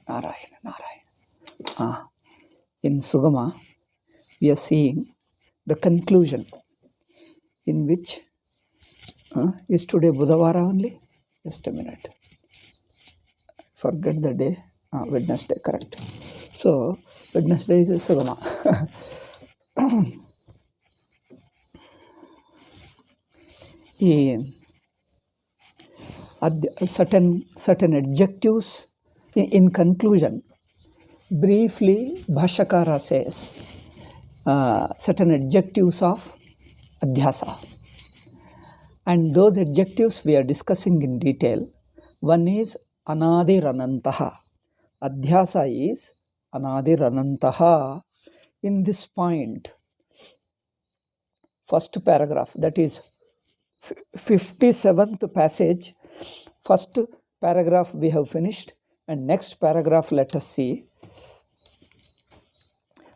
Narayana, Narayana. In Sugama, we are seeing the conclusion, in which is today Budhavara only? Just a minute. Forget the day. Wednesday, correct. So, Wednesday is Sugama. certain adjectives in conclusion. Briefly, Bhashyakara says certain adjectives of Adhyasa. And those adjectives we are discussing in detail. One is Anadiranantaha. Adhyasa is Anadiranantaha. In this point, first paragraph, that is 57th passage, first paragraph we have finished, and next paragraph let us see.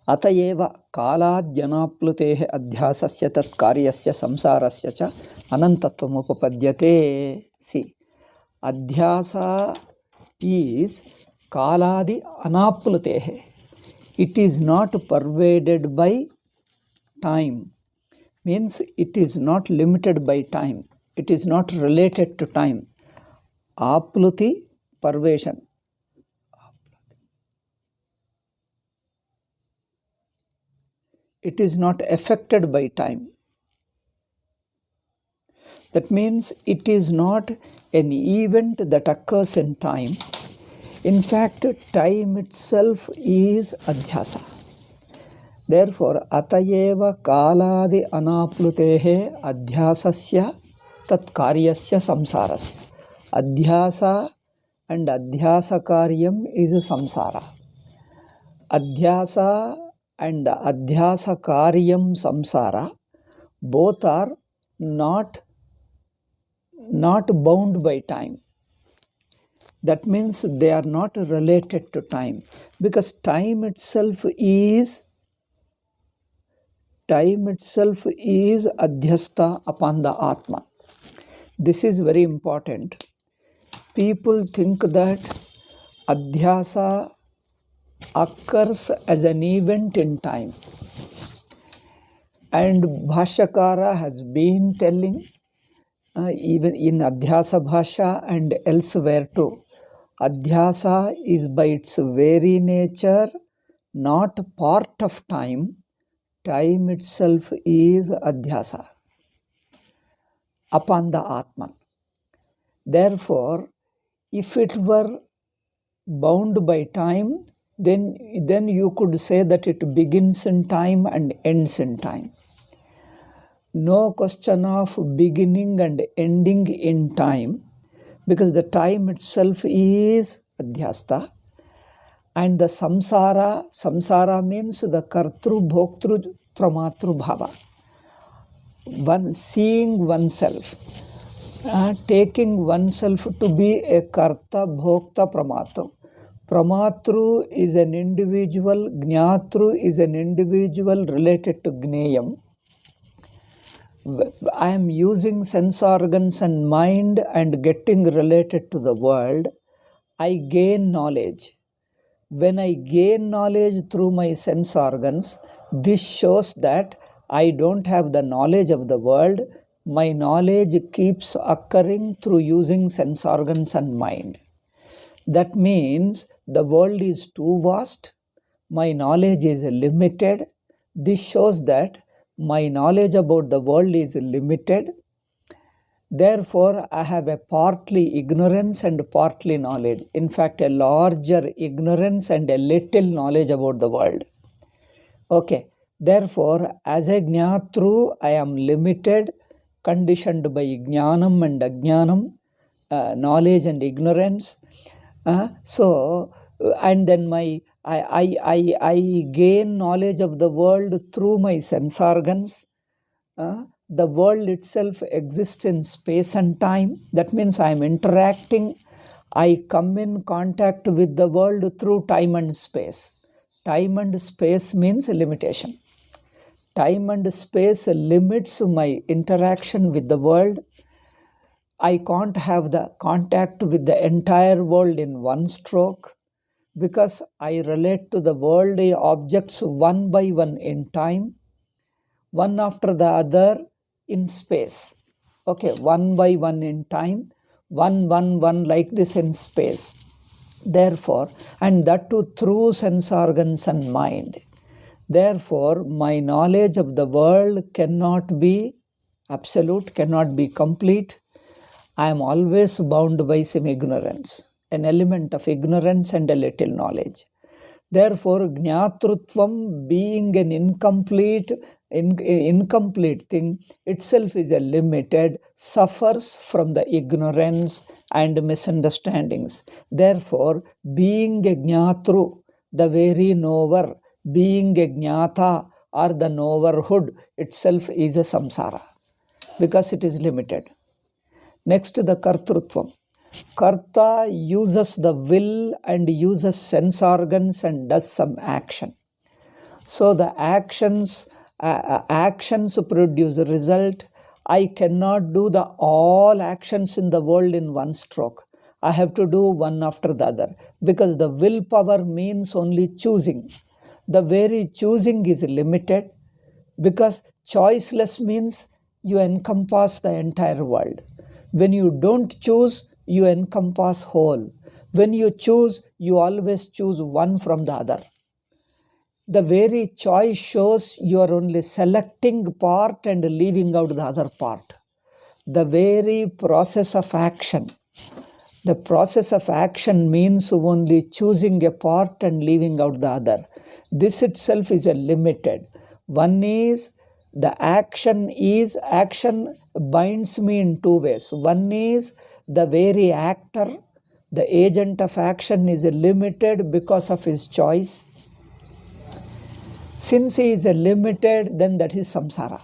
Atayeva kaladhyanapluteh adhyasasya tat karyasya samsarasya cha anantatvam upapadyate. See, adhyasa is kaladi anapluteh. It is not pervaded by time. Means it is not limited by time. It is not related to time. Apluti, pervasion. It is not affected by time. That means it is not an event that occurs in time. In fact, time itself is adhyasa. Therefore, atayeva kaladi anaplutehe adhyasasya tat karyasya samsarasya. Adhyasa and adhyasa karyam is samsara. Adhyasa and adhyasa karyam samsara, both are not bound by time. That means they are not related to time, because time itself is adhyasta upon the Atma. This is very important. People think that adhyasa occurs as an event in time. And Bhashyakara has been telling, even in Adhyasa Bhashya and elsewhere too, Adhyasa is by its very nature not part of time. Time itself is Adhyasa upon the Atman. Therefore, if it were bound by time, then you could say that it begins in time and ends in time. No question of beginning and ending in time, because the time itself is adhyasta. And the samsara means the kartru, bhoktru, pramatru bhava. One seeing oneself, taking oneself to be a karta, bhokta, pramatru. Pramatru is an individual, jnatru is an individual related to gneyam. I am using sense organs and mind and getting related to the world. I gain knowledge. When I gain knowledge through my sense organs, this shows that I don't have the knowledge of the world. My knowledge keeps occurring through using sense organs and mind. That means the world is too vast. My knowledge is limited. This shows that my knowledge about the world is limited. Therefore, I have a partly ignorance and partly knowledge. In fact, a larger ignorance and a little knowledge about the world. Okay. Therefore, as a jnatru, I am limited, conditioned by jnanam and ajnanam, knowledge and ignorance. And then I gain knowledge of the world through my sense organs. The world itself exists in space and time. That means I am interacting. I come in contact with the world through time and space. Time and space means limitation. Time and space limits my interaction with the world. I can't have the contact with the entire world in one stroke. because I relate to the worldly objects one by one in time, one after the other in space. Okay, one by one in time, one like this in space. Therefore, and that too through sense organs and mind. Therefore, my knowledge of the world cannot be absolute, cannot be complete. I am always bound by some ignorance, an element of ignorance and a little knowledge. Therefore, Jnatrutvam, being an incomplete thing itself is a limited, suffers from the ignorance and misunderstandings. Therefore, being a Jnatru, the very knower, being a Jnata or the knowerhood itself is a samsara because it is limited. Next, the Kartrutvam. Karta uses the will and uses sense organs and does some action. So the actions produce a result. I cannot do all actions in the world in one stroke. I have to do one after the other because the willpower means only choosing. The very choosing is limited because choiceless means you encompass the entire world. When you don't choose, you encompass whole. When you choose, you always choose one from the other. The very choice shows you are only selecting part and leaving out the other part. The very process of action. The process of action means only choosing a part and leaving out the other. This itself is a limited. One is the action binds me in two ways. One is the very actor, the agent of action is limited because of his choice. Since he is limited, then that is samsara.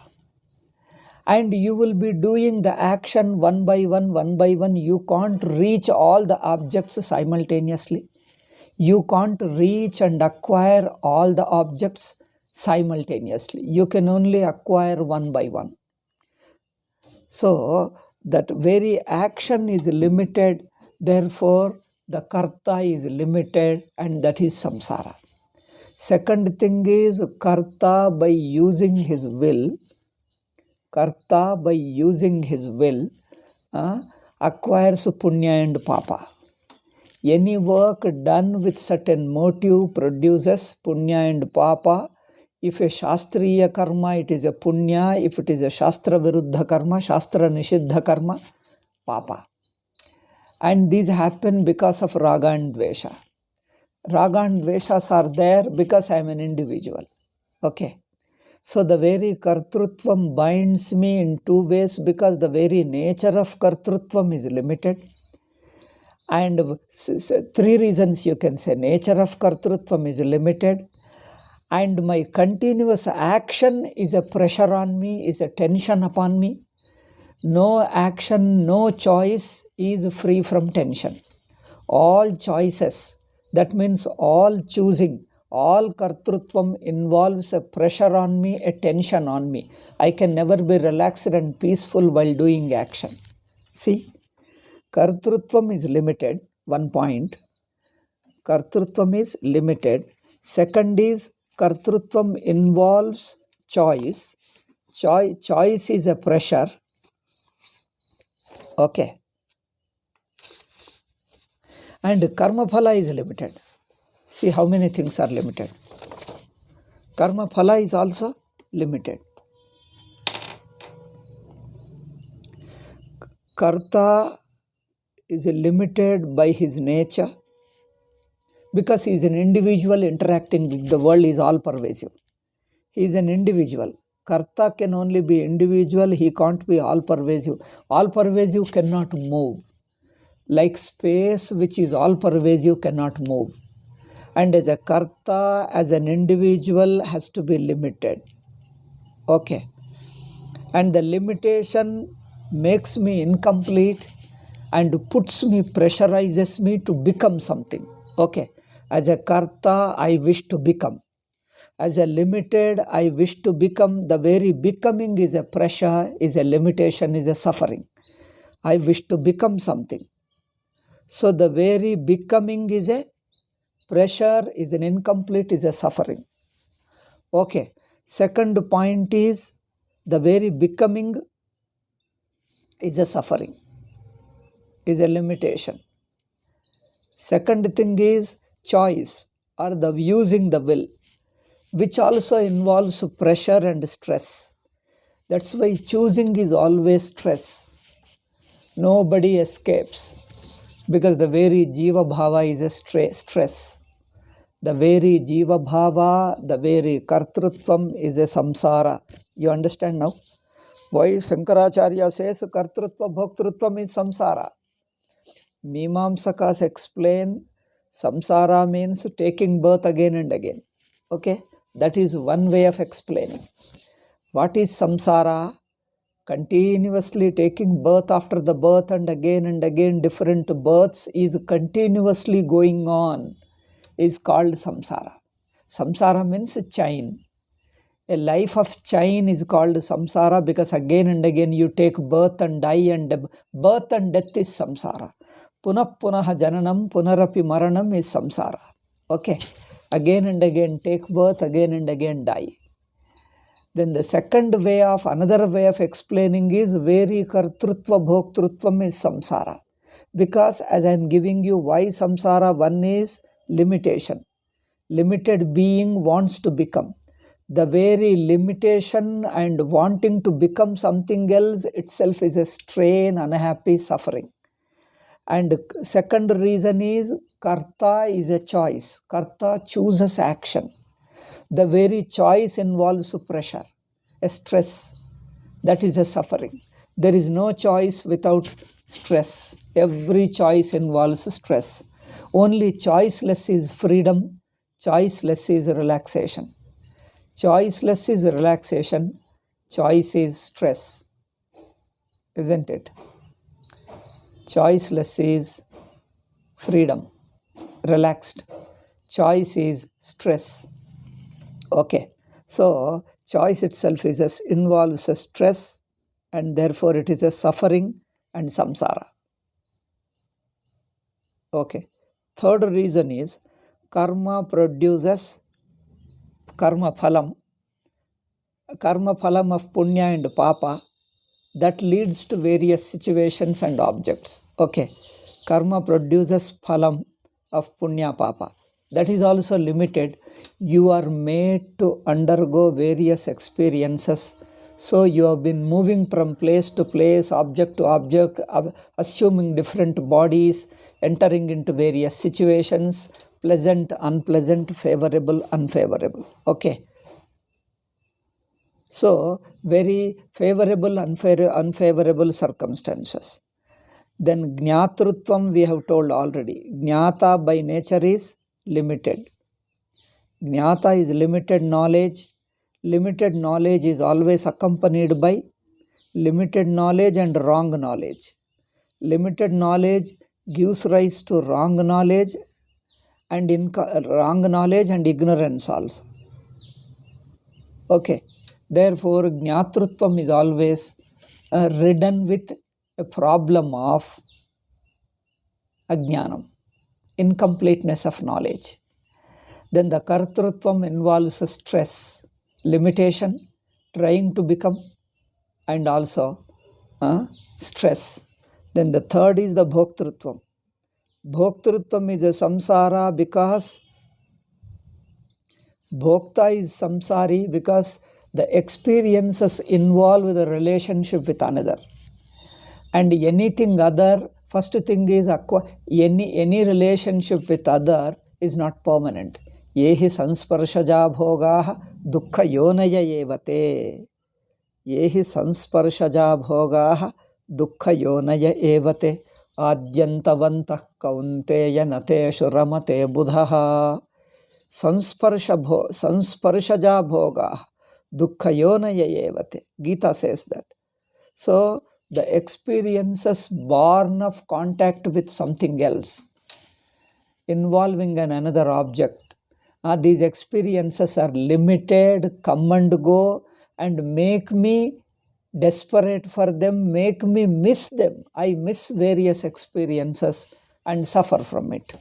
And you will be doing the action one by one. You can't reach all the objects simultaneously. You can't reach and acquire all the objects simultaneously. You can only acquire one by one. So that very action is limited, therefore the karta is limited, and that is samsara. Second thing is karta by using his will. Karta by using his will acquires punya and papa. Any work done with certain motive produces punya and papa. If a shastriya karma, it is a punya. If it is a shastra viruddha karma, shastra nishiddha karma, papa. And these happen because of raga and dvesha. Raga and dveshas are there because I am an individual. Okay. So the very kartrutvam binds me in two ways because the very nature of kartrutvam is limited. And three reasons you can say. Nature of kartrutvam is limited. And my continuous action is a pressure on me, is a tension upon me. No action, no choice is free from tension. All choices, that means all choosing, all kartrutvam involves a pressure on me, a tension on me. I can never be relaxed and peaceful while doing action. See, kartrutvam is limited, one point. Kartrutvam is limited. Second is kartrutvam involves choice. Choice is a pressure. Okay. And karma phala is limited. See how many things are limited. Karma phala is also limited. Karta is limited by his nature because he is an individual interacting with the world, is all pervasive. He is an individual. Karta can only be individual, he can't be all pervasive. All pervasive cannot move. Like space, which is all pervasive, cannot move. And as a karta, as an individual, has to be limited. Okay. And the limitation makes me incomplete and pressurizes me to become something. Okay. As a karta, I wish to become. As a limited, I wish to become. The very becoming is a pressure, is a limitation, is a suffering. I wish to become something. So the very becoming is a Pressure is an incomplete, is a suffering. Okay. Second point is the very becoming is a suffering, is a limitation. Second thing is choice or the using the will, which also involves pressure and stress. That's why choosing is always stress. Nobody escapes because the very Jiva Bhava is a stress. The very Jiva Bhava, the very Kartrutvam is a samsara. You understand now? Why Shankaracharya says Kartrutva Bhoktrutvam is samsara. Mimamsakas explain samsara means taking birth again and again. Okay? That is one way of explaining. What is samsara? Continuously taking birth after the birth and again different births is continuously going on, is called samsara. Samsara means chain. A life of chain is called samsara because again and again you take birth and die, and birth and death is samsara. Punah punaha jananam punarapi maranam is samsara. Okay. Again and again take birth, again and again die. Then the second way of, another way of explaining is very kartrutva bhoktrutvam is samsara. Because as I am giving you why samsara, one is limitation. Limited being wants to become. The very limitation and wanting to become something else itself is a strain, unhappy, suffering. And second reason is karta is a choice. Karta chooses action. The very choice involves pressure, a stress. That is a suffering. There is no choice without stress. Every choice involves stress. Only choiceless is freedom. Choiceless is relaxation. Choiceless is relaxation. Choice is stress. Isn't it? Choiceless is freedom, relaxed. Choice is stress. Okay. So, choice itself involves a stress, and therefore it is a suffering and samsara. Okay. Third reason is karma produces karma phalam. Karma phalam of punya and papa, that leads to various situations and objects. Okay. Karma produces phalam of punya papa. That is also limited. You are made to undergo various experiences. So you have been moving from place to place, object to object, assuming different bodies, entering into various situations, pleasant, unpleasant, favorable, unfavorable. Okay. So, very favorable, unfavorable circumstances. Then Jnatrutvam we have told already. Jnata by nature is limited. Jnata is limited knowledge. Limited knowledge is always accompanied by limited knowledge and wrong knowledge. Limited knowledge gives rise to wrong knowledge and ignorance also. Okay. Therefore, Jnatrutvam is always ridden with a problem of ajnanam, incompleteness of knowledge. Then the Kartrutvam involves stress, limitation, trying to become, and also stress. Then the third is the Bhoktrutvam. Bhoktrutvam is a samsara because Bhokta is samsari because the experiences involve the relationship with another. And anything other, first thing is any relationship with other is not permanent. Yehi sansparshaja bhogaha dukkha yonaya evate. Yehi sansparshaja bhogaha dukkha yonaya evate. Adyantavantah kaunteya nateshu ramate buddhaha. Sansparshaja bhogaha dukkha yonaya evate. Gita says that. So, the experiences born of contact with something else, involving another object, these experiences are limited, come and go, and make me desperate for them, make me miss them. I miss various experiences and suffer from it.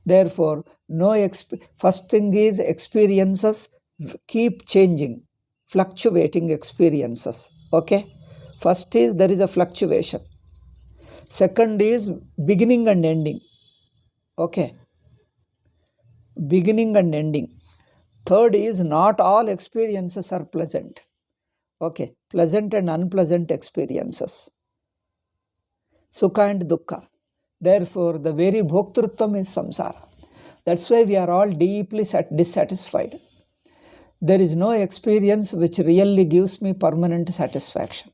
Therefore, first thing is experiences keep changing, fluctuating experiences. Okay? First is there is a fluctuation. Second is beginning and ending. Okay? Beginning and ending. Third is not all experiences are pleasant. Okay? Pleasant and unpleasant experiences. Sukha and dukkha. Therefore, the very bhoktrutvam is samsara. That's why we are all deeply dissatisfied. There is no experience which really gives me permanent satisfaction.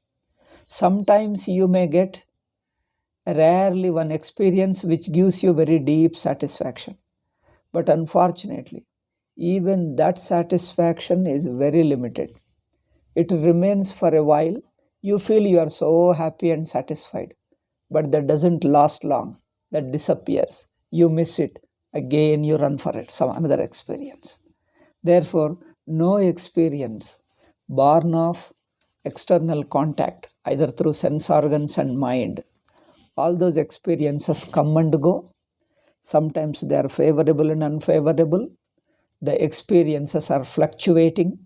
Sometimes you may get rarely one experience which gives you very deep satisfaction. But unfortunately, even that satisfaction is very limited. It remains for a while. You feel you are so happy and satisfied. But that doesn't last long. That disappears. You miss it. Again, you run for it, some another experience. Therefore, no experience born of external contact, either through sense organs and mind. All those experiences come and go. Sometimes they are favorable and unfavorable. The experiences are fluctuating.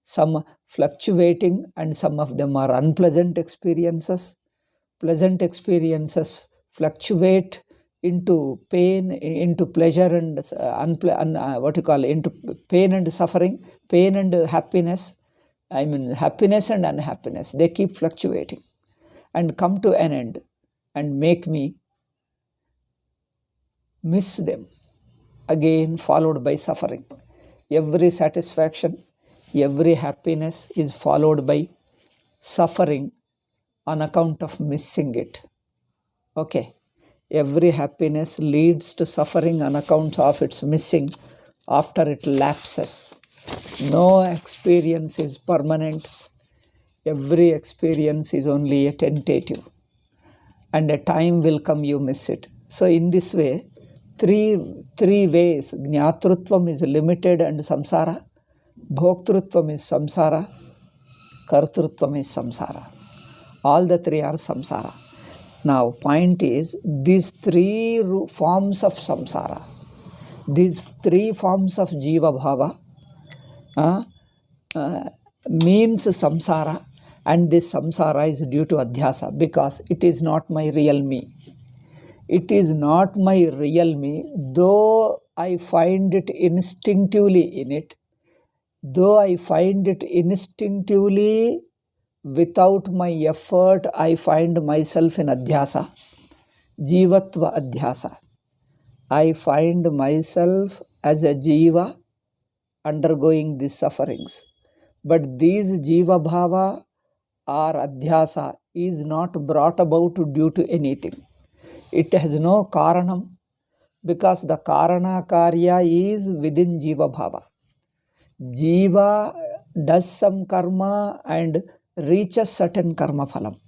Some fluctuating and some of them are unpleasant experiences. Pleasant experiences fluctuate into pain, into pleasure and into pain and suffering, pain and happiness. Happiness and unhappiness. They keep fluctuating and come to an end and make me miss them. Again, followed by suffering. Every satisfaction, every happiness is followed by suffering on account of missing it. Okay. Every happiness leads to suffering on account of its missing after it lapses. No experience is permanent. Every experience is only a tentative. And a time will come you miss it. So in this way, three ways. Jnatrutvam is limited and samsara. Bhoktrutvam is samsara. Kartrutvam is samsara. All the three are samsara. Now, point is, these three forms of samsara, these three forms of jiva bhava means samsara, and this samsara is due to adhyasa because it is not my real me. It is not my real me, though I find it instinctively in it, though I find it instinctively. Without my effort, I find myself in adhyasa, jivatva adhyasa. I find myself as a jiva undergoing these sufferings. But these jiva bhava or adhyasa is not brought about due to anything. It has no karanam because the karana karya is within jiva bhava. Jiva does some karma and reaches certain karma phalam.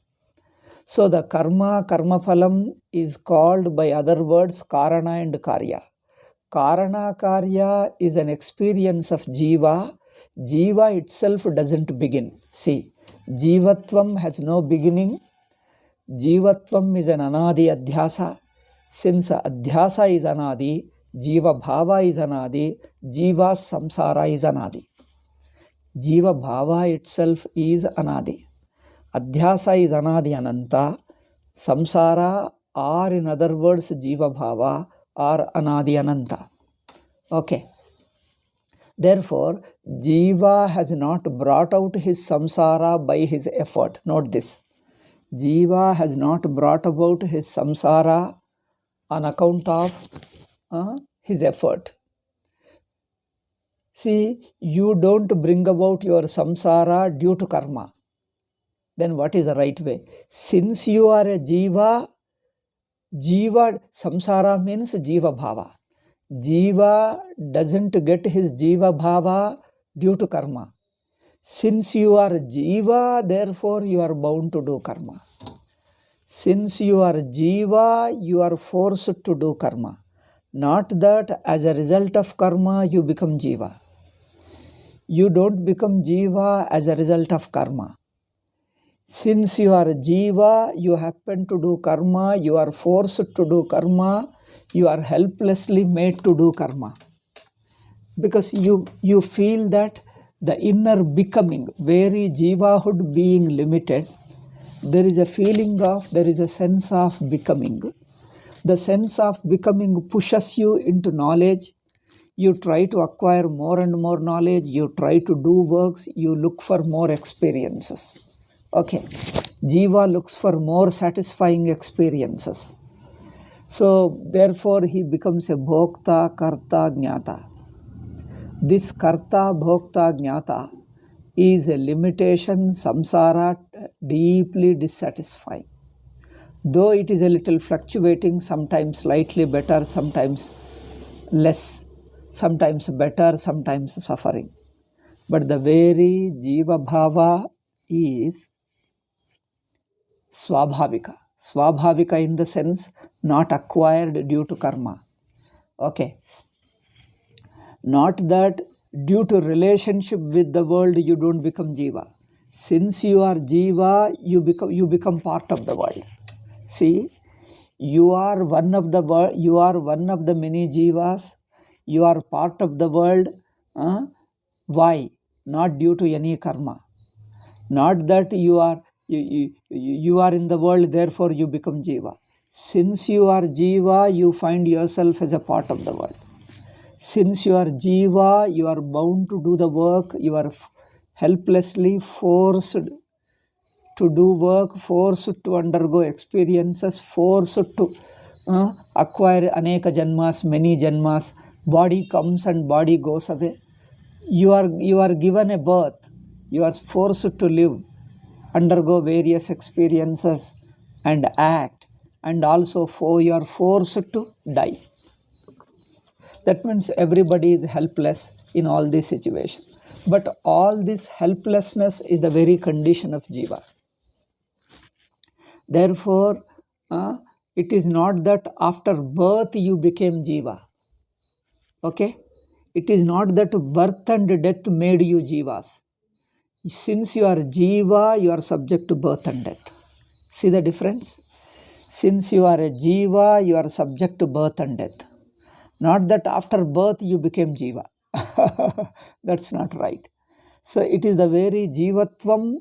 So the karma phalam is called by other words karana and karya. Karana karya is an experience of jiva. Jiva itself doesn't begin. See, jivatvam has no beginning. Jivatvam is an anadi adhyasa. Since adhyasa is anadi, jiva bhava is anadi, jiva samsara is anadi. Jiva bhava itself is anadi. Adhyasa is anadi ananta. Samsara, or in other words, jiva bhava, are anadi ananta. Okay. Therefore, jiva has not brought out his samsara by his effort. Note this. Jiva has not brought about his samsara on account of his effort. See, you don't bring about your samsara due to karma. Then what is the right way? Since you are a jiva, samsara means jiva bhava. Jiva doesn't get his jiva bhava due to karma. Since you are jiva, therefore you are bound to do karma. Since you are jiva, you are forced to do karma. Not that as a result of karma you become jiva. You don't become jiva as a result of karma. Since you are jiva, you happen to do karma, you are forced to do karma, You are helplessly made to do karma. Because you feel that the inner becoming, very jivahood being limited, there is a sense of becoming. The sense of becoming pushes you into knowledge. You try to acquire more and more knowledge. You try to do works. You look for more experiences. Okay. Jiva looks for more satisfying experiences. So, therefore, he becomes a bhokta, karta, jnata. This karta, bhokta, jnata is a limitation, samsara, deeply dissatisfying. Though it is a little fluctuating, sometimes slightly better, sometimes less, sometimes better, sometimes suffering. But the very jiva bhava is swabhavika. Swabhavika in the sense not acquired due to karma. Okay. Not that due to relationship with the world you don't become jiva. Since you are jiva, you become part of the world. See, you are one of the world. You are one of the many jivas. You are part of the world. Why? Not due to any karma. Not that you are in the world, therefore you become jiva. Since you are jiva, you find yourself as a part of the world. Since you are jiva, you are bound to do the work. You are helplessly forced to do work, forced to undergo experiences, forced to acquire aneka janmas, many janmas. Body comes and body goes away. You are given a birth. You are forced to live, undergo various experiences and act, and also you are forced to die. That means everybody is helpless in all these situations. But all this helplessness is the very condition of jiva. Therefore, it is not that after birth you became jiva. Okay? It is not that birth and death made you jivas. Since you are jiva, you are subject to birth and death. See the difference? Since you are a jiva, you are subject to birth and death. Not that after birth you became jiva. That's not right. So it is the very jivatvam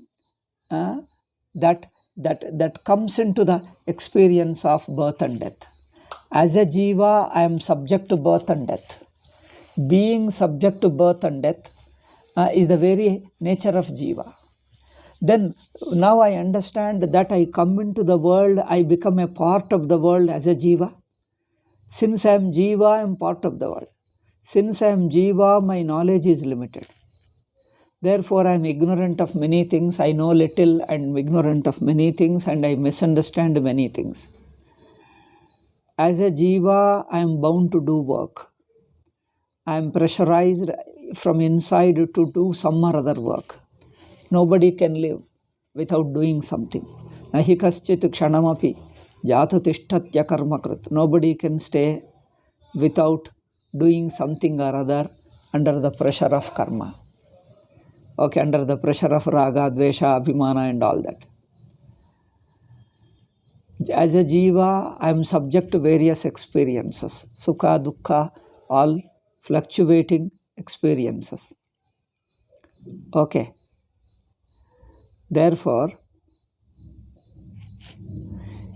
that comes into the experience of birth and death. As a jiva, I am subject to birth and death. Being subject to birth and death is the very nature of jiva. Then now I understand that I come into the world, I become a part of the world as a jiva. Since I am jiva, I am part of the world. Since I am jiva, my knowledge is limited. Therefore, I am ignorant of many things. I know little and ignorant of many things, and I misunderstand many things. As a jiva, I am bound to do work. I am pressurized from inside to do some or other work. Nobody can live without doing something. Nahi kaschit kshanamapi jata tishtatya karmakrit. Nobody can stay without doing something or other under the pressure of karma. Okay, under the pressure of raga, dvesha, abhimana and all that. As a jiva, I am subject to various experiences. Sukha, dukkha, all fluctuating experiences. Okay. Therefore,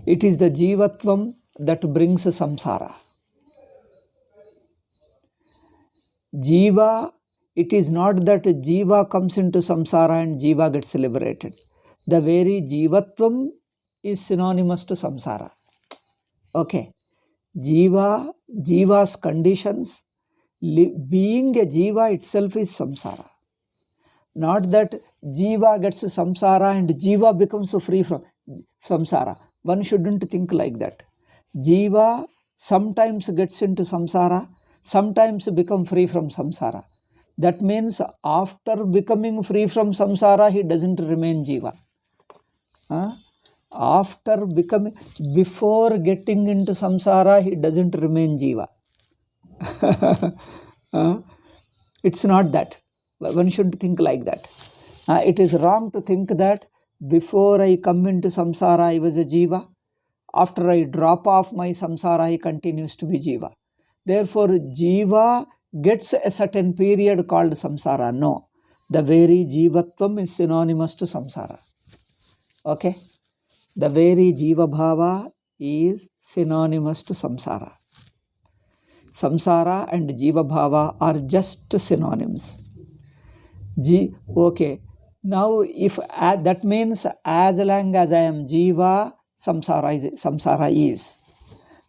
it is the jivatvam that brings samsara. Jiva, it is not that jiva comes into samsara and jiva gets liberated. The very jivatvam is synonymous to samsara. Okay. Jiva's conditions, being a jiva itself is samsara. Not that jiva gets samsara and jiva becomes free from samsara. One shouldn't think like that. Jiva sometimes gets into samsara, sometimes become free from samsara. That means after becoming free from samsara, he doesn't remain jiva. Before getting into samsara, he doesn't remain jiva. It's not that. One should think like that. It is wrong to think that before I come into samsara, I was a jiva. After I drop off my samsara, he continues to be jiva. Therefore, jiva gets a certain period called samsara. No, the very jivatvam is synonymous to samsara. Okay? The very jiva bhava is synonymous to samsara. Samsara and jiva bhava are just synonyms. Okay. Now, if that means as long as I am jiva, samsara is.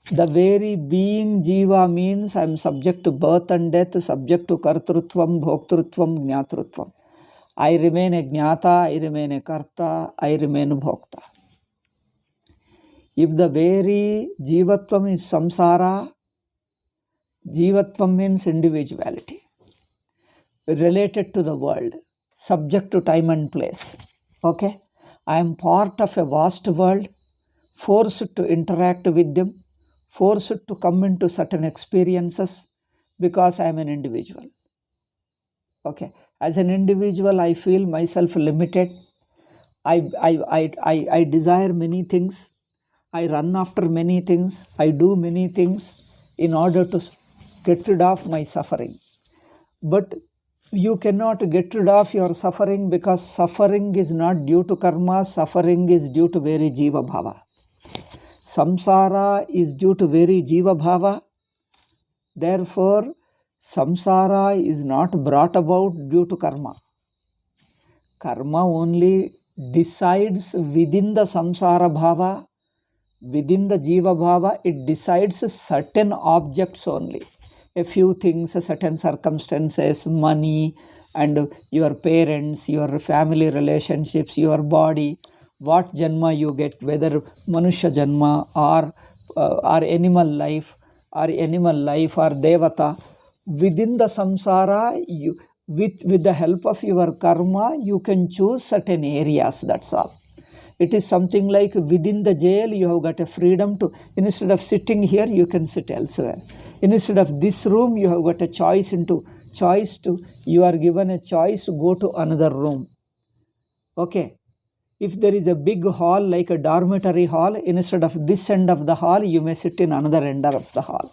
The very being jiva means I am subject to birth and death, subject to kartrutvam, bhoktrutvam, jnatrutvam. I remain a jnata, I remain a karta, I remain a bhokta. If the very jivatvam is samsara, jivatvam means individuality, related to the world, subject to time and place. Okay? I am part of a vast world, forced to interact with them, forced to come into certain experiences because I am an individual. Okay? As an individual, I feel myself limited. I desire many things. I run after many things. I do many things in order to get rid of my suffering. But you cannot get rid of your suffering because suffering is not due to karma, suffering is due to very jiva bhava. Samsara is due to very jiva bhava. Therefore, samsara is not brought about due to karma. Karma only decides within the samsara bhava, within the jiva bhava, it decides certain objects only. A few things, certain circumstances, money, and your parents, your family relationships, your body, what janma you get, whether manusya janma or animal life or devata. Within the samsara, with the help of your karma, you can choose certain areas, that's all. It is something like within the jail, you have got a freedom to, instead of sitting here, you can sit elsewhere. Instead of this room, you have got a choice you are given a choice to go to another room. Okay. If there is a big hall, like a dormitory hall, instead of this end of the hall, you may sit in another end of the hall.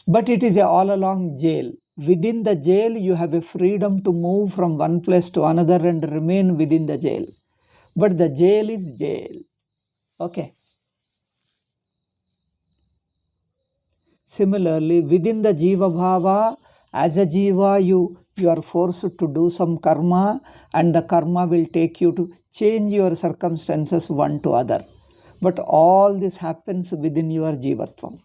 But it is a all along jail. Within the jail, you have a freedom to move from one place to another and remain within the jail. But the jail is jail. Okay. Similarly, within the jiva bhava, as a jiva, you are forced to do some karma, and the karma will take you to change your circumstances one to other. But all this happens within your jivatvam.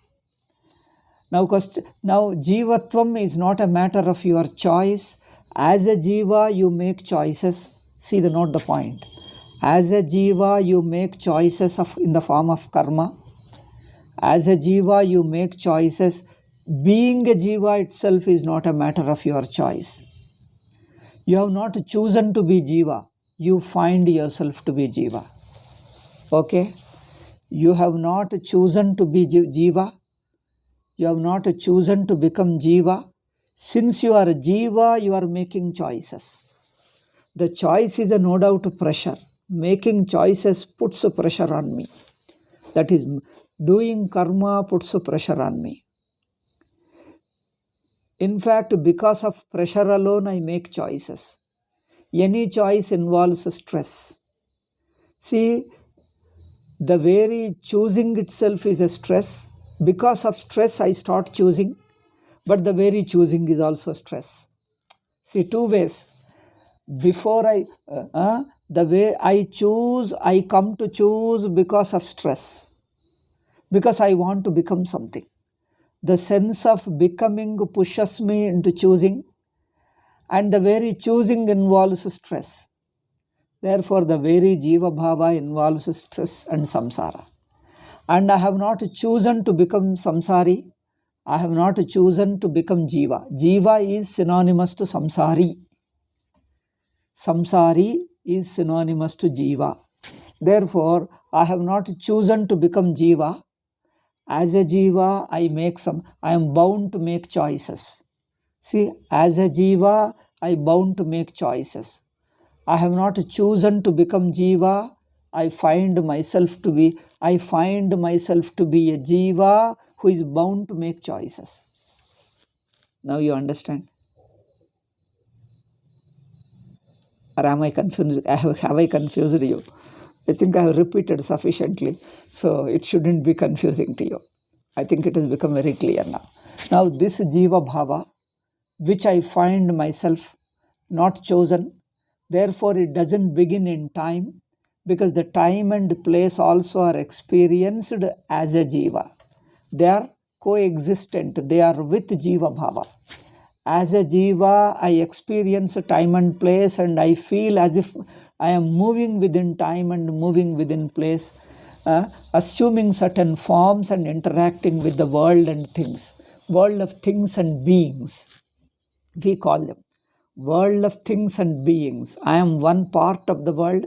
Now, jivatvam is not a matter of your choice. As a jiva, you make choices. See, note the point. As a jiva, you make choices in the form of karma. As a jiva, you make choices. Being a jiva itself is not a matter of your choice. You have not chosen to be jiva. You find yourself to be jiva. Okay? You have not chosen to be jiva. You have not chosen to become jiva. Since you are jiva, you are making choices. The choice is no doubt pressure. Making choices puts pressure on me. That is, doing karma puts pressure on me. In fact, because of pressure alone, I make choices. Any choice involves stress. See, the very choosing itself is a stress. Because of stress, I start choosing. But the very choosing is also stress. See, two ways. Before the way I choose, I come to choose because of stress. Because I want to become something. The sense of becoming pushes me into choosing, and the very choosing involves stress. Therefore, the very jiva bhava involves stress and samsara. And I have not chosen to become samsari. I have not chosen to become jiva. Jiva is synonymous to samsari. Samsari is synonymous to jiva. Therefore, I have not chosen to become jiva. As a jiva, I am bound to make choices. See, as a jiva, I am bound to make choices. I have not chosen to become jiva. I find myself to be a jiva who is bound to make choices. Now you understand? Or am I confused? Have I confused you? I think I have repeated sufficiently, so it shouldn't be confusing to you. I think it has become very clear now. Now this jiva bhava, which I find myself not chosen, therefore it doesn't begin in time, because the time and place also are experienced as a jiva. They are coexistent, they are with jiva bhava. As a jiva, I experience time and place, and I feel as if I am moving within time and moving within place, assuming certain forms and interacting with the world and things, world of things and beings. We call them world of things and beings. I am one part of the world.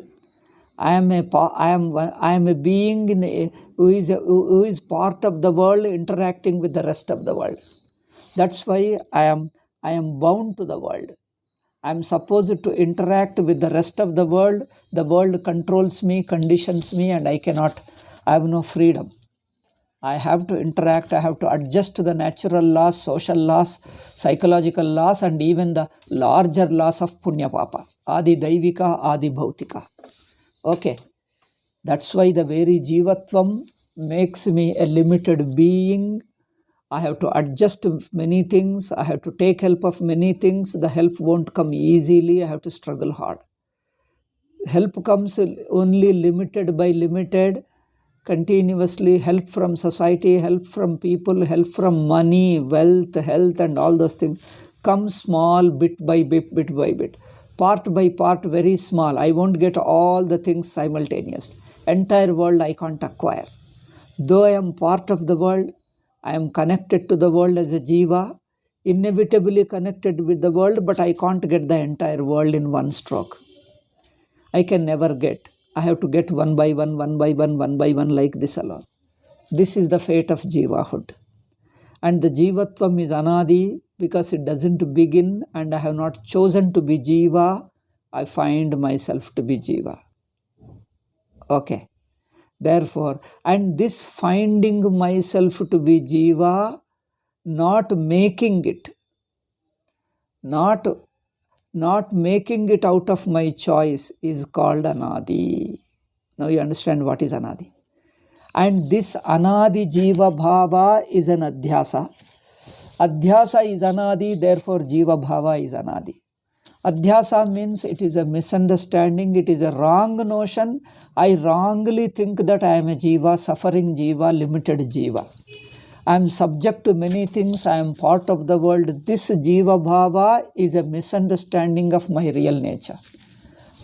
I am a being who is part of the world, interacting with the rest of the world. That's why I am bound to the world. I am supposed to interact with the rest of the world. The world controls me, conditions me, and I have no freedom. I have to interact, I have to adjust to the natural laws, social laws, psychological laws, and even the larger laws of Punya Papa, Adi Daivika, Adi Bhautika. Okay, that's why the very Jivatvam makes me a limited being. I have to adjust to many things, I have to take help of many things. The help won't come easily, I have to struggle hard. Help comes only limited by limited. Continuously help from society, help from people, help from money, wealth, health, and all those things come small, bit by bit, part by part, very small. I won't get all the things simultaneous. Entire world I can't acquire. Though I am part of the world, I am connected to the world as a jiva, inevitably connected with the world, but I can't get the entire world in one stroke. I can never get. I have to get one by one, like this alone. This is the fate of jivahood. And the jivatvam is anadi, because it doesn't begin, and I have not chosen to be jiva. I find myself to be jiva. Okay. Therefore, and this finding myself to be jiva, not making it, not making it out of my choice, is called anadi. Now you understand what is anadi. And this anadi jiva bhava is an adhyasa. Adhyasa is anadi, therefore jiva bhava is anadi. Adhyasa means it is a misunderstanding, it is a wrong notion. I wrongly think that I am a jiva, suffering jiva, limited jiva. I am subject to many things, I am part of the world. This jiva bhava is a misunderstanding of my real nature.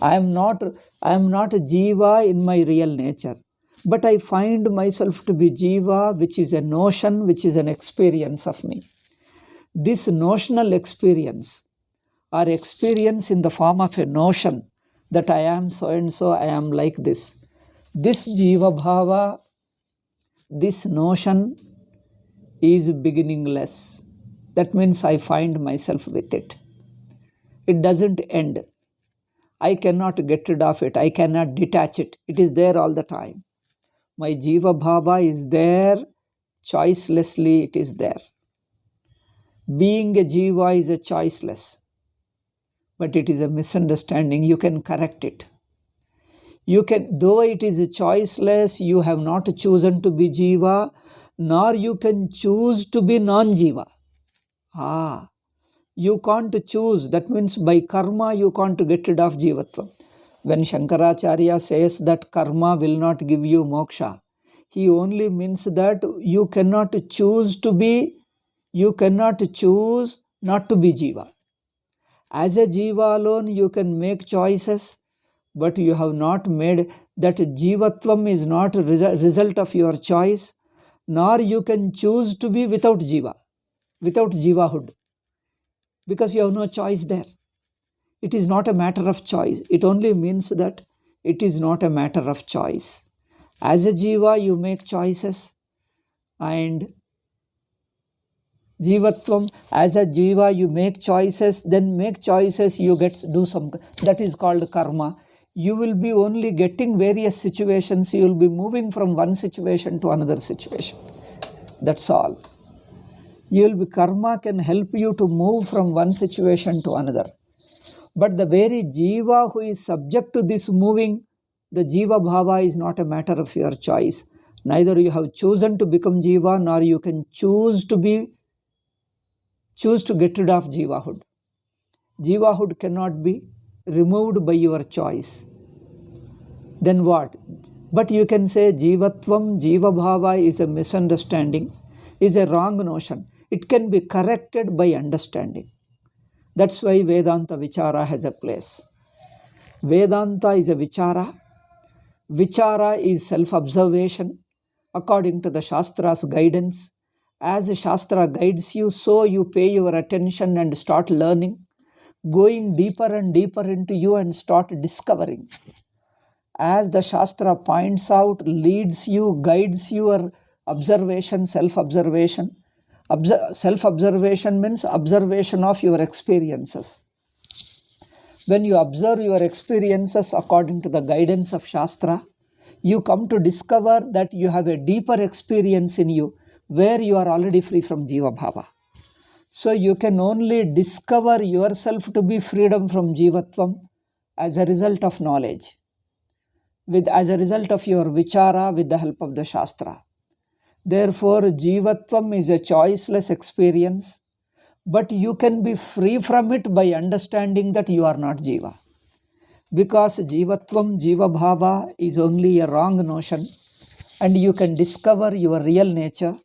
I am not a jiva in my real nature, but I find myself to be jiva, which is a notion, which is an experience of me. This notional experience, or experience in the form of a notion that I am so and so, I am like this. This jiva bhava, this notion is beginningless. That means I find myself with it. It doesn't end. I cannot get rid of it. I cannot detach it. It is there all the time. My jiva bhava is there. Choicelessly it is there. Being a jiva is a choiceless. But it is a misunderstanding. You can correct it. You can, though it is a choiceless, you have not chosen to be jiva, nor you can choose to be non-jiva. You can't choose. That means by karma you can't get rid of jivatva. When Shankaracharya says that karma will not give you moksha, he only means that you cannot choose not to be jiva. As a jiva alone, you can make choices, but you have not made that. Jivatvam is not a result of your choice, nor you can choose to be without jiva, without jivahood, because you have no choice there. It is not a matter of choice. It only means that it is not a matter of choice. As a jiva, you make choices, and jivatvam, as a jiva, you make choices, then make choices, you do some, that is called karma. you will be only getting various situations. You will be moving from one situation to another situation. That's all. Karma can help you to move from one situation to another. But the very jiva who is subject to this moving, the jiva bhava is not a matter of your choice. Neither you have chosen to become jiva, nor you can choose to get rid of jivahood. Jivahood cannot be removed by your choice. Then what? But you can say jivatvam, jiva bhava is a misunderstanding, is a wrong notion. It can be corrected by understanding. That's why Vedanta Vichara has a place. Vedanta is a Vichara. Vichara is self-observation according to the Shastra's guidance. As the Shastra guides you, so you pay your attention and start learning, going deeper and deeper into you and start discovering. As the Shastra points out, leads you, guides your observation, self-observation. Self-observation means observation of your experiences. When you observe your experiences according to the guidance of Shastra, you come to discover that you have a deeper experience in you where you are already free from Jiva Bhava. So you can only discover yourself to be freedom from Jivatvam as a result of knowledge, as a result of your Vichara with the help of the Shastra. Therefore, Jivatvam is a choiceless experience, but you can be free from it by understanding that you are not Jiva. Because Jivatvam, Jiva Bhava is only a wrong notion, and you can discover your real nature.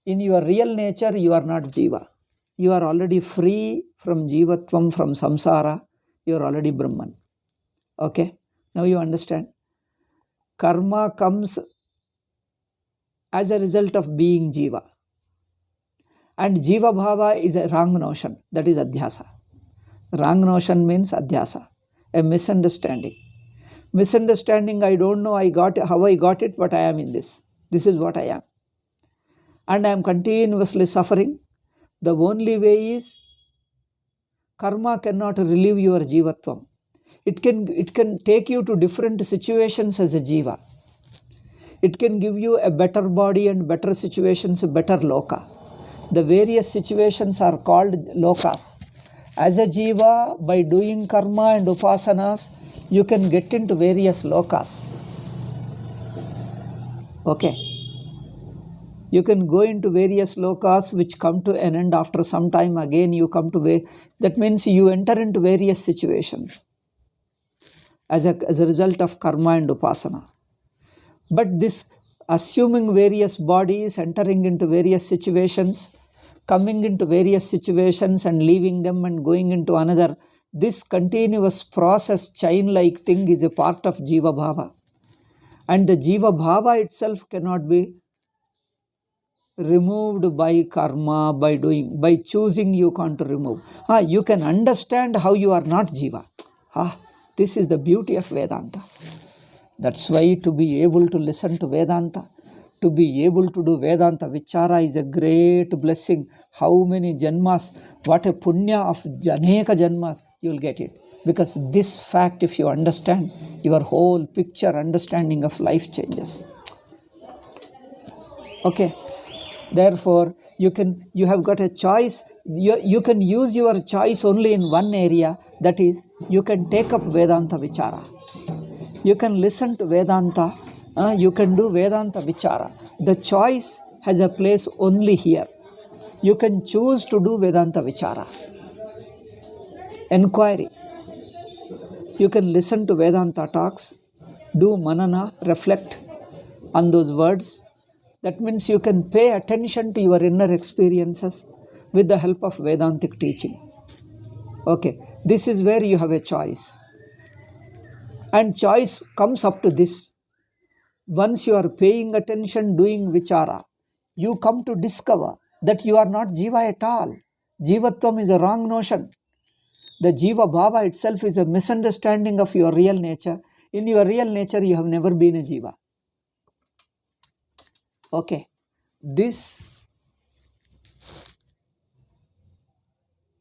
In your real nature, you are not Jiva. You are already free from Jivatvam, from samsara. You are already Brahman. Okay? Now you understand. Karma comes as a result of being Jiva. And Jiva Bhava is a wrong notion. That is Adhyasa. Wrong notion means Adhyasa, a misunderstanding. Misunderstanding, I don't know how I got it, but I am in this. This is what I am. And I am continuously suffering. The only way is karma cannot relieve your Jivatvam. It can take you to different situations as a Jiva. It can give you a better body and better situations, a better loka. The various situations are called lokas. As a Jiva, by doing karma and upasanas, you can get into various lokas. Okay. You can go into various lokas which come to an end after some time. Again, you come to that means you enter into various situations as a result of karma and upasana. But this assuming various bodies, entering into various situations, coming into various situations and leaving them and going into another, this continuous process, chain-like thing is a part of Jiva Bhava. And the Jiva Bhava itself cannot be removed by karma, by choosing you can't remove. You can understand how you are not Jiva. This is the beauty of Vedanta. That's why to be able to listen to Vedanta, to be able to do Vedanta Vichara is a great blessing. How many janmas, what a punya of janeka janmas, you will get it. Because this fact, if you understand, your whole picture, understanding of life changes. Okay. Therefore, you have got a choice. You can use your choice only in one area, that is, you can take up Vedanta Vichara. You can listen to Vedanta, you can do Vedanta Vichara. The choice has a place only here. You can choose to do Vedanta Vichara. Enquiry. You can listen to Vedanta talks, do manana, reflect on those words. That means you can pay attention to your inner experiences with the help of Vedantic teaching. Okay, this is where you have a choice. And choice comes up to this. Once you are paying attention, doing Vichara, you come to discover that you are not Jiva at all. Jivatvam is a wrong notion. The Jiva Bhava itself is a misunderstanding of your real nature. In your real nature, you have never been a Jiva. Okay, this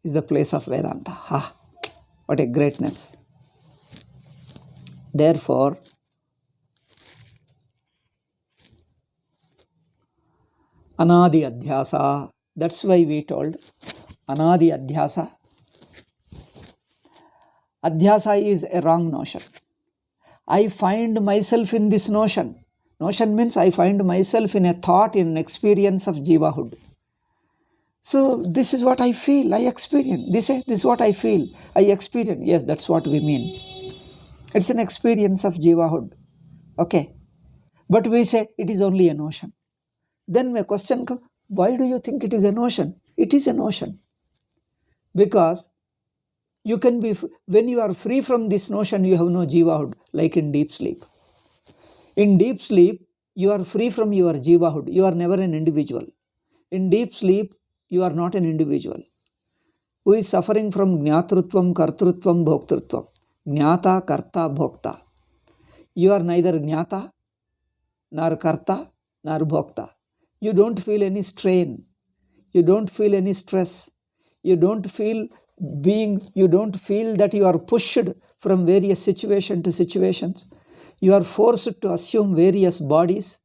is the place of Vedanta. What a greatness. Therefore, Anadi Adhyasa, that's why we told Anadi Adhyasa. Adhyasa is a wrong notion. I find myself in this notion. Notion means I find myself in a thought, in an experience of jivahood. So this is what I feel, I experience. This is what I feel, I experience. Yes, that's what we mean. It's an experience of jivahood. Okay. But we say it is only a notion. Then my question comes, why do you think it is a notion? It is a notion. Because you can be, when you are free from this notion, you have no jivahood, like in deep sleep. In deep sleep, you are free from your jivahood. You are never an individual. In deep sleep, you are not an individual. Who is suffering from jnatrutvam, kartrutvam, bhoktrutvam. Jnata, karta, bhokta. You are neither jnata, nor karta, nor bhokta. You don't feel any strain. You don't feel any stress. You don't feel that you are pushed from various situation to situations. You are forced to assume various bodies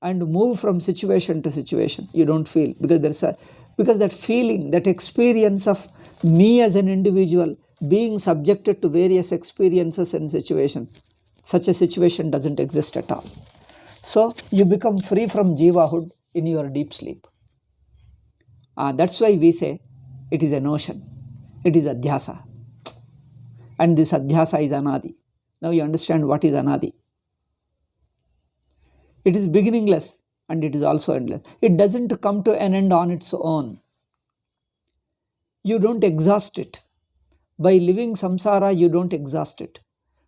and move from situation to situation. You don't feel, because that feeling, that experience of me as an individual being subjected to various experiences and situations, such a situation doesn't exist at all. So you become free from jivahood in your deep sleep. That's why we say it is a notion. It is adhyasa. And this adhyasa is anadi. Now you understand what is anadi. It is beginningless and it is also endless. It doesn't come to an end on its own. You don't exhaust it. By living samsara, you don't exhaust it.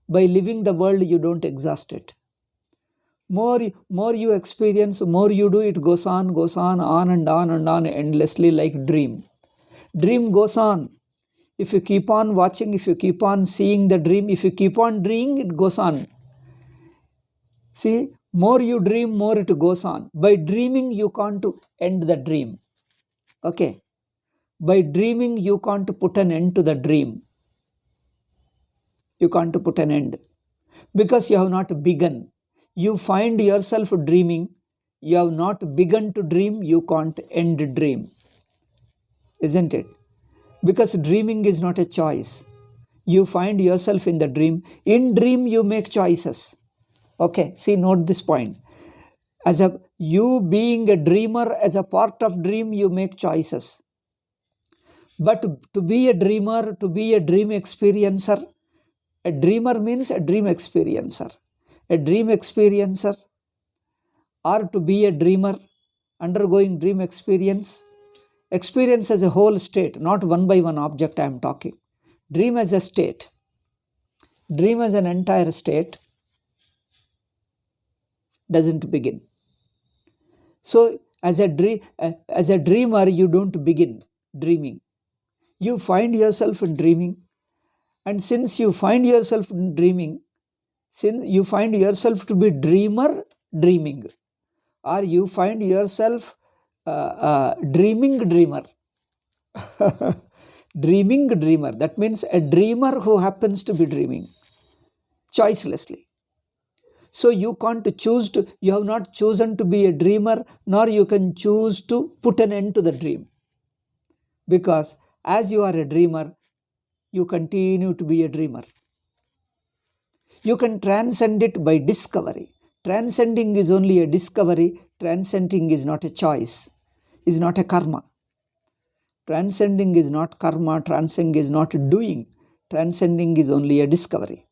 By living the world, you don't exhaust it. More you experience, more you do, it goes on and on endlessly, like dream. Dream goes on. If you keep on watching, if you keep on seeing the dream, if you keep on dreaming, it goes on. See, more you dream, more it goes on. By dreaming, you can't end the dream. Okay. By dreaming, you can't put an end to the dream. You can't put an end. Because you have not begun. You find yourself dreaming. You have not begun to dream. You can't end dream. Isn't it? Because dreaming is not a choice. You find yourself in the dream. In dream, you make choices. Okay, see, note this point. You being a dreamer, as a part of dream, you make choices. But to be a dreamer, to be a dream experiencer, a dreamer means a dream experiencer. A dream experiencer, or to be a dreamer, undergoing dream experience as a whole state, not one by one object I am talking. Dream as a state. Dream as an entire state doesn't begin. So as a dreamer, you don't begin dreaming. You find yourself in dreaming. And since you find yourself in dreaming, since you find yourself to be dreamer dreaming, or you find yourself dreaming dreamer. Dreaming dreamer. That means a dreamer who happens to be dreaming choicelessly. So you can't choose to, you have not chosen to be a dreamer, nor you can choose to put an end to the dream. Because as you are a dreamer, you continue to be a dreamer. You can transcend it by discovery. Transcending is only a discovery. Transcending is not a choice, is not a karma. Transcending is not karma. Transcending is not doing. Transcending is only a discovery.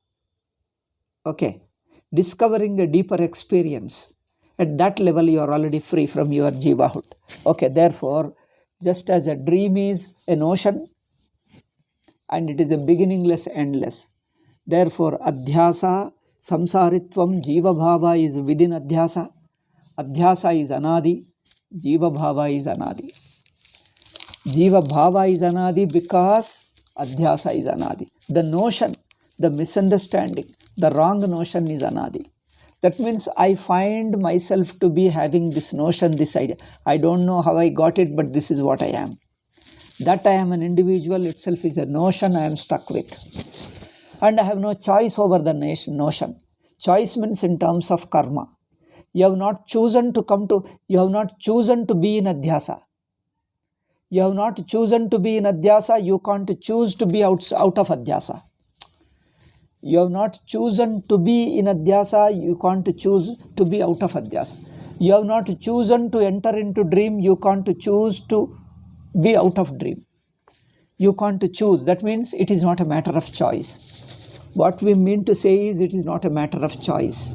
Okay. Discovering a deeper experience. At that level, you are already free from your jivahood. Okay. Therefore, just as a dream is a notion, and it is a beginningless, endless. Therefore, adhyasa, samsaritvam, jiva bhava is within adhyasa. Adhyasa is anadi. Jiva bhava is anadi. Jiva bhava is anadi because adhyasa is anadi. The notion, the misunderstanding, the wrong notion is anadi. That means I find myself to be having this notion, this idea. I don't know how I got it, but this is what I am. That I am an individual itself is a notion I am stuck with. and I have no choice over the notion. Choice means in terms of karma. You have not chosen to you have not chosen to be in Adhyasa. You have not chosen to be in Adhyasa, you can't choose to be out of Adhyasa. You have not chosen to be in Adhyasa, you can't choose to be out of Adhyasa. You have not chosen to enter into dream, you can't choose to be out of dream. You can't choose. That means it is not a matter of choice. What we mean to say is it is not a matter of choice.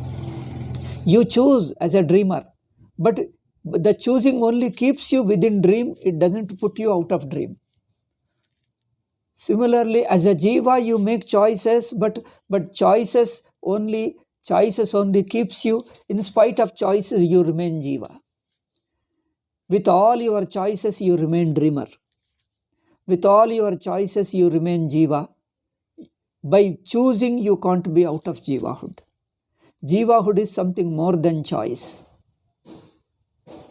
You choose as a dreamer, but the choosing only keeps you within dream, it doesn't put you out of dream. Similarly, as a jiva, you make choices, but choices only keeps you. In spite of choices, you remain jiva. With all your choices, you remain dreamer. With all your choices, you remain jiva. By choosing, you can't be out of jivahood. Jivahood is something more than choice.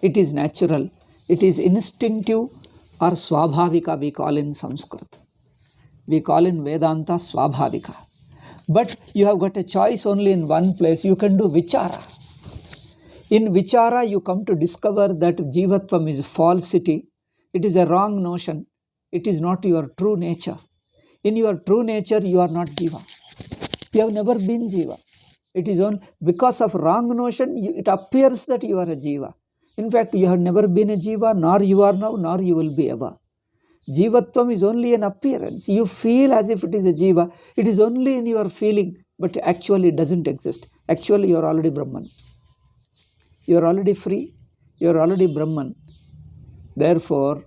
It is natural. It is instinctive or swabhavika, we call in Sanskrit. We call in Vedanta swabhavika. But you have got a choice only in one place. You can do vichara. In vichara, you come to discover that jivatvam is falsity. It is a wrong notion. It is not your true nature. In your true nature, you are not jiva. You have never been jiva. It is only because of wrong notion, it appears that you are a jiva. In fact, you have never been a jiva, nor you are now, nor you will be ever. Jivatvam is only an appearance. You feel as if it is a jiva. It is only in your feeling, but actually it doesn't exist. Actually, you are already Brahman. You are already free. You are already Brahman. Therefore,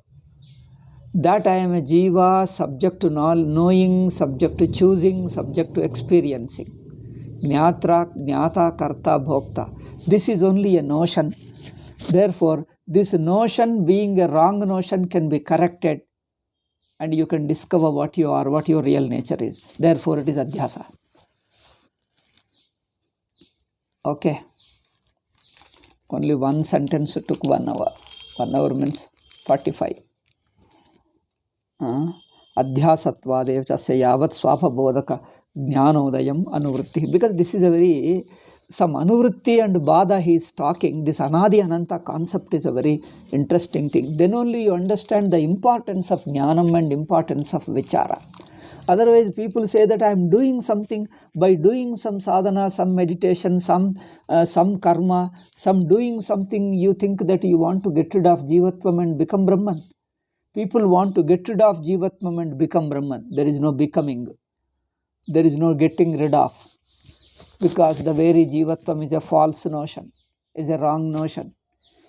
that I am a jiva, subject to knowing, subject to choosing, subject to experiencing. Jnata, karta, bhokta. This is only a notion. Therefore, this notion being a wrong notion can be corrected and you can discover what you are, what your real nature is. Therefore, it is Adhyasa. Okay. Only one sentence took 1 hour. 1 hour means 45. Adhyasatvadev chasya yavat swapabodhaka jnanodayam anuvritti. Because this is a very, some anuvritti and badha he is talking. This anadi ananta concept is a very interesting thing. Then only you understand the importance of jnanam and importance of vichara. Otherwise, people say that I am doing something by doing some sadhana, some meditation, some karma, some doing something. You think that you want to get rid of jivatvam and become Brahman. People want to get rid of jivatvam and become Brahman. There is no becoming. There is no getting rid of. Because the very jivatvam is a false notion, is a wrong notion.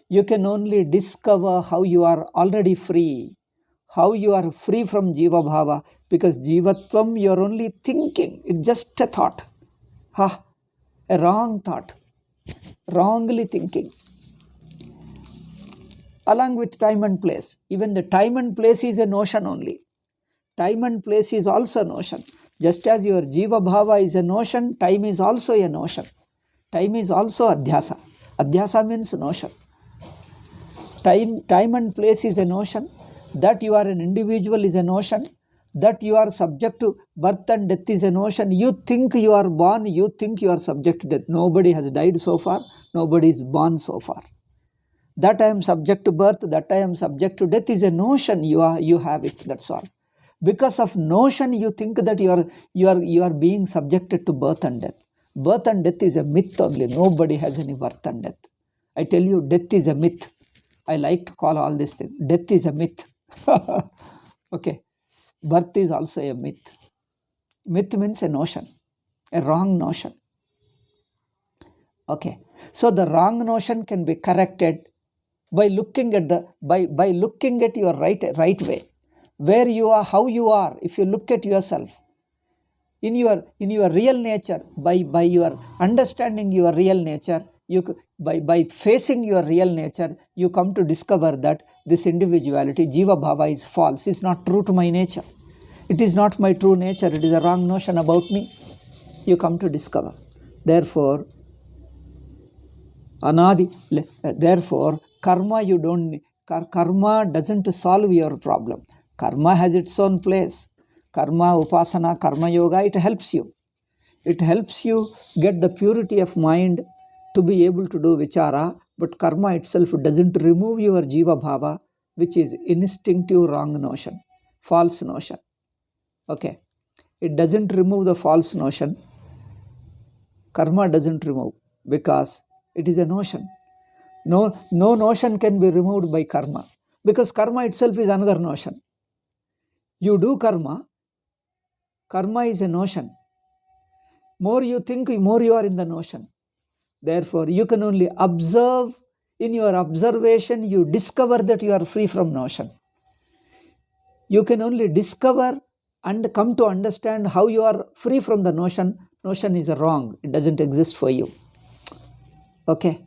You can only discover how you are already free, how you are free from jiva bhava, because jivatvam you are only thinking, it's just a thought. A wrong thought, wrongly thinking. Along with time and place. Even the time and place is a notion only. Time and place is also a notion. Just as your jiva bhava is a notion, time is also a notion. Time is also adhyasa. Adhyasa means notion. Time and place is a notion. That you are an individual is a notion. That you are subject to birth and death is a notion. You think you are born, you think you are subject to death. Nobody has died so far. Nobody is born so far. That I am subject to birth, that I am subject to death is a notion. You have it. That's all. Because of notion, you think that you are being subjected to birth and death. Birth and death is a myth only. Nobody has any birth and death. I tell you, death is a myth. I like to call all this thing. Death is a myth. Okay. Birth is also a myth. Myth means a notion, a wrong notion. Okay. So the wrong notion can be corrected by looking at by looking at your right way. Where you are, how you are, if you look at yourself, in your real nature, by your understanding your real nature, by facing your real nature, you come to discover that this individuality, jiva bhava, is false, is not true to my nature. It is not my true nature, it is a wrong notion about me. You come to discover. Therefore, karma doesn't solve your problem. Karma has its own place. karma, upasana, karma yoga, it helps you. It helps you get the purity of mind to be able to do vichara, but karma itself doesn't remove your jiva bhava, which is instinctive wrong notion, false notion. Okay. It doesn't remove the false notion. Karma doesn't remove because it is a notion. No notion can be removed by karma because karma itself is another notion. You do karma, karma is a notion. More you think, more you are in the notion. Therefore, you can only observe. In your observation, you discover that you are free from notion. You can only discover and come to understand how you are free from the notion. Notion is wrong. It doesn't exist for you. Okay.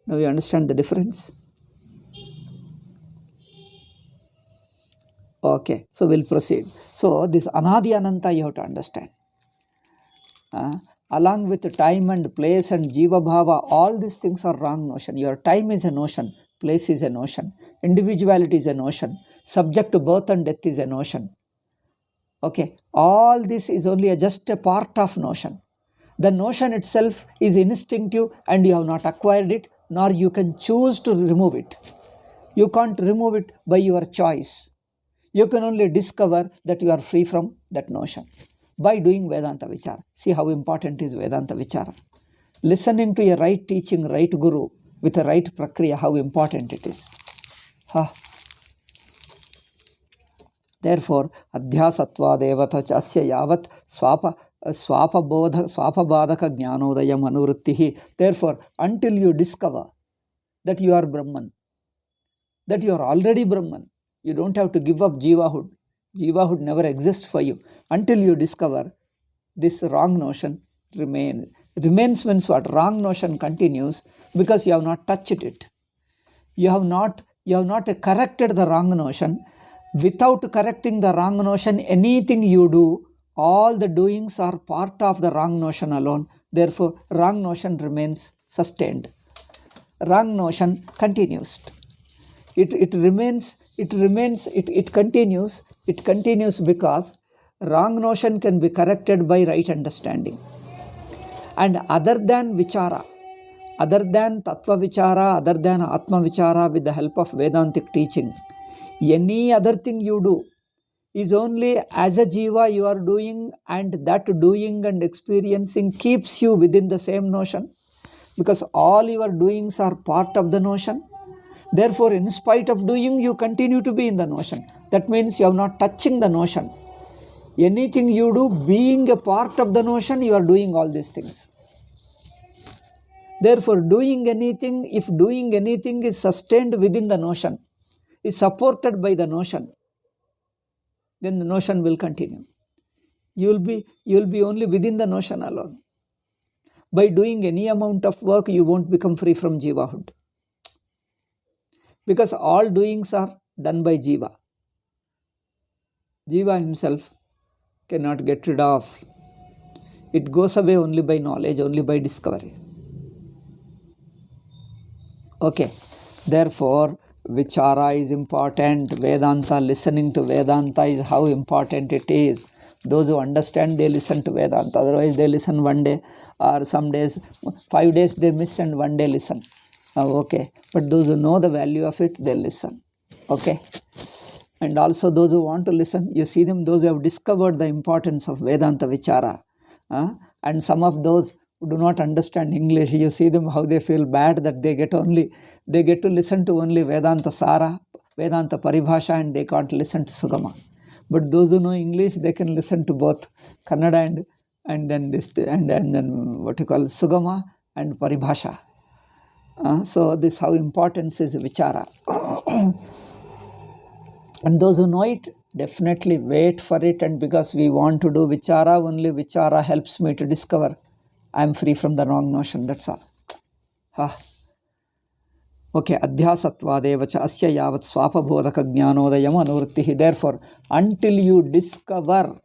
Now you understand the difference? Okay. So we'll proceed. So this Anadi Ananta you have to understand. Along with time and place and jiva bhava, all these things are wrong notion. Your time is a notion, place is a notion, individuality is a notion, subject to birth and death is a notion. Okay, all this is only just a part of notion. The notion itself is instinctive and you have not acquired it, nor you can choose to remove it. You can't remove it by your choice. You can only discover that you are free from that notion by doing Vedanta Vichara. See how important is Vedanta Vichara. Listening to a right teaching, right guru with a right prakriya, how important it is. Therefore, Adhyasatva devata chasya yavat swapabadhaka jnanodayam anuvrittihi. Therefore, until you discover that you are Brahman, that you are already Brahman, you don't have to give up jivahood. Jivahood never exists for you. Until you discover this wrong notion remains. Remains means what? Wrong notion continues because you have not touched it. You have not corrected the wrong notion. Without correcting the wrong notion, anything you do, all the doings are part of the wrong notion alone. Therefore, wrong notion remains sustained. Wrong notion continues. It continues because wrong notion can be corrected by right understanding. And other than vichara, other than tattva vichara, other than atma vichara with the help of Vedantic teaching, any other thing you do is only as a jiva you are doing, and that doing and experiencing keeps you within the same notion because all your doings are part of the notion. Therefore, in spite of doing, you continue to be in the notion. That means you are not touching the notion. Anything you do, being a part of the notion, you are doing all these things. Therefore, doing anything, if doing anything is sustained within the notion, is supported by the notion, then the notion will continue. You will be only within the notion alone. By doing any amount of work, you won't become free from jivahood. Because all doings are done by jiva. Jiva himself cannot get rid of. It goes away only by knowledge, only by discovery. Okay. Therefore, vichara is important. Vedanta, listening to Vedanta is how important it is. Those who understand, they listen to Vedanta. Otherwise, they listen one day or some days, 5 days they miss and one day listen. Okay. But those who know the value of it, they listen. Okay. And also those who want to listen, you see them, those who have discovered the importance of Vedanta Vichara. And some of those who do not understand English, you see them how they feel bad that they get to listen to only Vedanta Sara, Vedanta Paribhasha, and they can't listen to Sugama. But those who know English, they can listen to both Kannada and then what you call Sugama and Paribhasha. So this how importance is Vichara. And those who know it, definitely wait for it. And because we want to do Vichara, only Vichara helps me to discover I am free from the wrong notion. That's all. Okay. Adhyasatva devacha asya yavat swapabodhaka jnanodayam anuvrittihi. Therefore, until you discover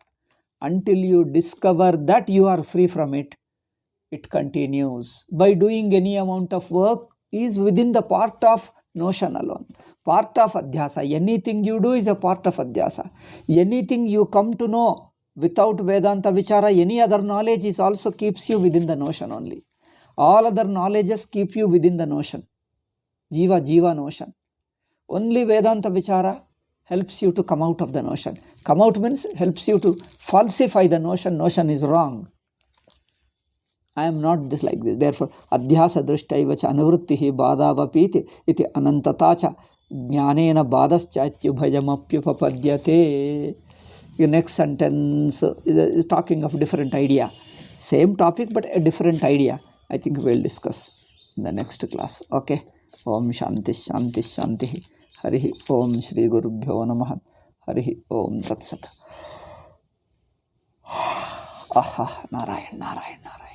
that you are free from it, it continues. By doing any amount of work is within the part of notion alone. Part of Adhyasa. Anything you do is a part of Adhyasa. Anything you come to know without Vedanta Vichara, any other knowledge is also keeps you within the notion only. All other knowledges keep you within the notion. Jiva notion. Only Vedanta Vichara helps you to come out of the notion. Come out means helps you to falsify the notion. Notion is wrong. I am not this like this. Therefore, Adhyasa drishtaivacha anuvrittihi badavapiti iti anantatacha jnanena badaschaityubhayamapyupapadyate. The next sentence is talking of different idea. Same topic but a different idea. I think we'll discuss in the next class. Okay. Om Shanti Shanti Shanti. Harihi Om Shri Gurubhyo Namaha. Harihi Om Tat Sat. Aha, Narayan, Narayan, Narayan.